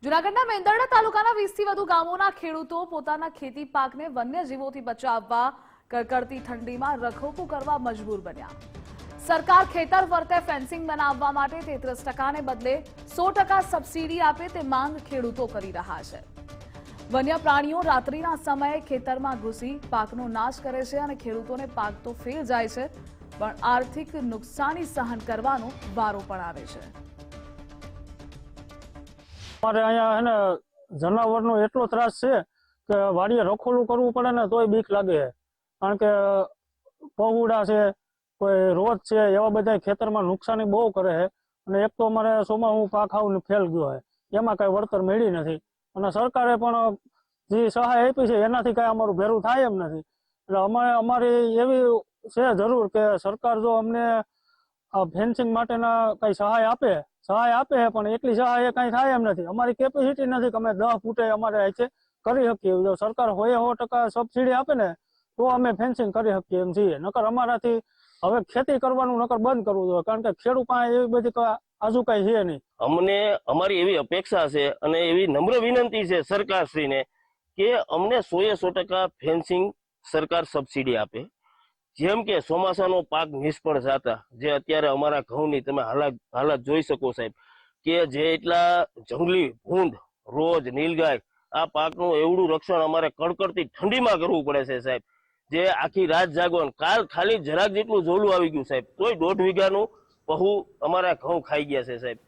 જૂનાગઢના મેંદરડા તાલુકાના 20 થી વધુ ગામોના ખેડૂતો પોતાના ખેતી પાકને વન્યજીવોથી બચાવવા કડકડતી ઠંડીમાં રખોપું કરવા મજબૂર બન્યા। સરકાર ખેતર ફરતે ફેન્સિંગ બનાવવા માટે 33% ને બદલે 100% સબસિડી આપે તે માંગ ખેડૂતો કરી રહ્યા છે। વન્ય પ્રાણીઓ રાત્રિના સમયે ખેતરમાં ઘૂસી પાકનો નાશ કરે છે અને ખેડૂતોને પાક તો ફેલ જાય છે પણ આર્થિક નુકસાની સહન કરવાનો વારો પણ આવે છે। અમારે અહીંયા હે ને જનાવરનો એટલો ત્રાસ છે કે વાડીએ રખોલું કરવું પડે ને તોય બીક લાગે છે, કારણ કે પહોળા છે, કોઈ રોજ છે, એવા બધા ખેતરમાં નુકસાની બહુ કરે છે। અને એક તો અમારે સોમાહુ પાક આવું ફેલ ગયો છે, એમાં કઈ વળતર મળી નથી અને સરકારે પણ જે સહાય આપી છે એનાથી કઈ અમારું ભેરું થાય એમ નથી। એટલે અમારી એવી છે જરૂર કે સરકાર જો અમને ફેન્સિંગ માટેના કઈ સહાય આપે પણ એટલી સહાય કઈ થાય એમ નથી। અમારી કેપેસિટી નથી કે અમે 10 ફૂટે અમારે અહીંથી કરી શકીએ। જો સરકાર 100% સબસિડી આપે ને તો અમે ફેન્સિંગ કરી શકીએ એમ છીએ, નકર અમારાથી હવે ખેતી કરવાનું નકર બંધ કરવું જોઈએ, કારણ કે ખેડૂત પાસે એવી બધી આજુ કઈ છે નહીં। અમને અમારી એવી અપેક્ષા છે અને એવી નમ્ર વિનંતી છે સરકારશ્રીને કે અમને 100% ફેન્સિંગ સરકાર સબસિડી આપે। જેમ કે ચોમાસાનો પાક નિષ્ફળ જતા જે અત્યારે અમારા ઘઉંની તમે હાલત જોઈ શકો સાહેબ, કે જે એટલા જંગલી ભૂંડ, રોજ, નીલગાય, આ પાકનું એવડું રક્ષણ અમારે કડકડતી ઠંડીમાં કરવું પડે છે સાહેબ। જે આખી રાત જાગવાનું, કાલ ખાલી જરાક જેટલું ઝોલું આવી ગયું સાહેબ, તોય 1.5 વીઘાનું પહુ અમારા ઘઉં ખાઈ ગયા છે સાહેબ।